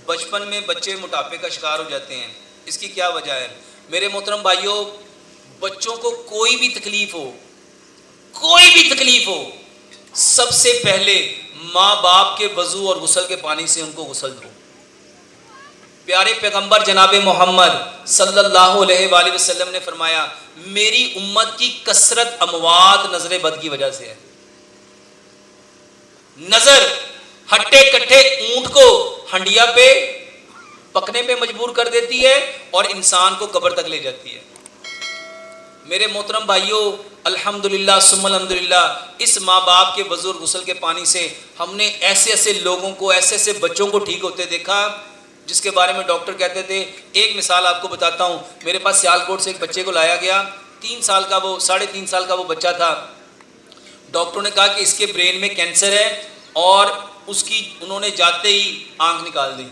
بچپن میں بچے موٹاپے کا شکار ہو جاتے ہیں، اس کی کیا وجہ ہے؟ میرے محترم بھائیوں، بچوں کو کوئی بھی تکلیف ہو، سب سے پہلے ماں باپ کے وضو اور غسل کے پانی سے ان کو غسل دو۔ پیارے پیغمبر جناب محمد صلی اللہ علیہ وآلہ وسلم نے فرمایا، میری امت کی کثرت اموات نظر بد کی وجہ سے ہے۔ نظر ہٹے کٹھے اونٹ کو ہنڈیا پہ پکنے پہ مجبور کر دیتی ہے اور انسان کو قبر تک لے جاتی ہے۔ میرے محترم بھائیوں، الحمدللہ ثم الحمدللہ، اس ماں باپ کے وضو اور غسل کے پانی سے ہم نے ایسے لوگوں کو، ایسے بچوں کو ٹھیک ہوتے دیکھا جس کے بارے میں ڈاکٹر کہتے تھے۔ ایک مثال آپ کو بتاتا ہوں، میرے پاس سیالکوٹ سے ایک بچے کو لایا گیا، 3 سال کا وہ 3.5 سال کا وہ بچہ تھا۔ ڈاکٹروں نے کہا کہ اس کے برین میں کینسر ہے اور اس کی انہوں نے جاتے ہی آنکھ نکال دی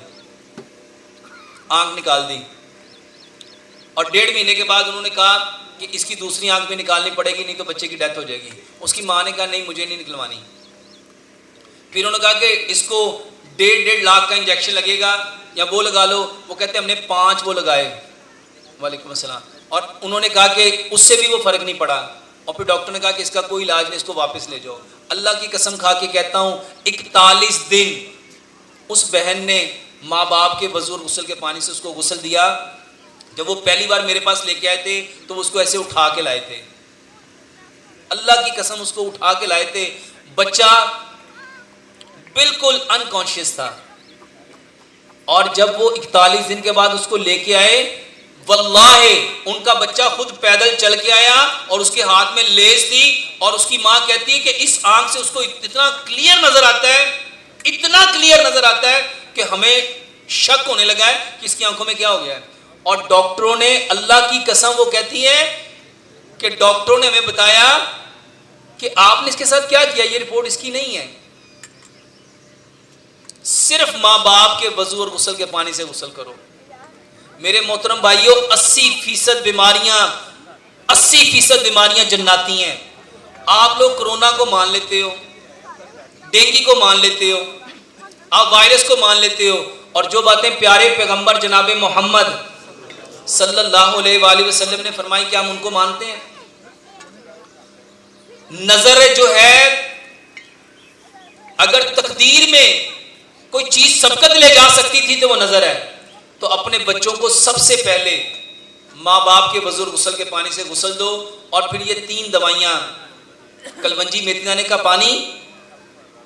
اور 1.5 مہینے کے بعد انہوں نے کہا کہ اس کی دوسری آنکھ بھی نکالنی پڑے گی، نہیں تو بچے کی ڈیتھ ہو جائے گی۔ اس کی ماں نے کہا نہیں، مجھے نہیں نکلوانی۔ پھر انہوں نے کہا کہ اس کو 1.5 لاکھ کا انجیکشن لگے گا یا وہ لگا لو۔ وہ کہتے ہم نے 5 وہ لگائے، وعلیکم السلام، اور انہوں نے کہا کہ اس سے بھی وہ فرق نہیں پڑا، اور پھر ڈاکٹر نے کہا کہ اس کا کوئی علاج نہیں، اس کو واپس لے جاؤ۔ اللہ کی قسم کھا کے کہتا ہوں، 41 دن اس بہن نے ماں باپ کے وضو اور غسل کے پانی سے اس کو غسل دیا۔ جب وہ پہلی بار میرے پاس لے کے آئے تھے تو وہ اس کو ایسے اٹھا کے لائے تھے، اللہ کی قسم اس کو اٹھا کے لائے تھے۔ بچہ بالکل انکانشیس تھا، اور جب وہ 41 دن کے بعد اس کو لے کے آئے، واللہ ان کا بچہ خود پیدل چل کے آیا اور اس کے ہاتھ میں لیس تھی، اور اس کی ماں کہتی ہے کہ اس آنکھ سے اس کو اتنا کلیئر نظر آتا ہے کہ ہمیں شک ہونے لگا ہے کہ اس کی آنکھوں میں کیا ہو گیا ہے۔ اور ڈاکٹروں نے، اللہ کی قسم وہ کہتی ہے کہ ڈاکٹروں نے ہمیں بتایا کہ آپ نے اس کے ساتھ کیا کیا، یہ رپورٹ اس کی نہیں ہے، صرف ماں باپ کے وضو اور غسل کے پانی سے غسل کرو۔ میرے محترم بھائیوں، 80% بیماریاں جناتی ہیں۔ آپ لوگ کرونا کو مان لیتے ہو، ڈینگی کو مان لیتے ہو، آپ وائرس کو مان لیتے ہو، اور جو باتیں پیارے پیغمبر جناب محمد صلی اللہ علیہ وآلہ وسلم نے فرمائی، کیا ہم ان کو مانتے ہیں؟ نظر جو ہے، اگر تقدیر میں کوئی چیز سبقت لے جا سکتی تھی تو وہ نظر ہے۔ تو اپنے بچوں کو سب سے پہلے ماں باپ کے وضو اور غسل کے پانی سے غسل دو، اور پھر یہ 3 دوائیاں، کلونجی میتھی دانے کا پانی،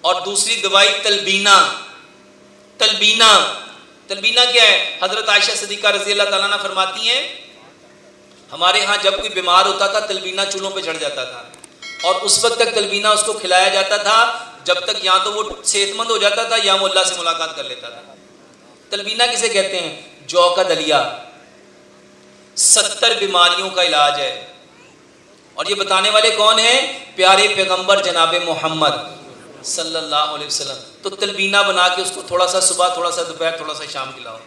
اور دوسری دوائی تلبینہ کیا ہے؟ حضرت عائشہ صدیقہ رضی اللہ تعالیٰ عنہ فرماتی ہیں، ہمارے ہاں جب کوئی بیمار ہوتا تھا تلبینہ چولہوں پہ چڑھ جاتا تھا، اور اس وقت تک تلبینہ اس کو کھلایا جاتا تھا جب تک یا تو وہ صحت مند ہو جاتا تھا یا وہ اللہ سے ملاقات کر لیتا تھا۔ تلبینہ کسے کہتے ہیں؟ جو کا دلیا، 70 بیماریوں کا علاج ہے، اور یہ بتانے والے کون ہیں؟ پیارے پیغمبر جناب محمد صلی اللہ علیہ وسلم۔ تو تلبینہ بنا کے اس کو تھوڑا سا صبح، تھوڑا سا دوپہر، تھوڑا سا شام کھلاؤ۔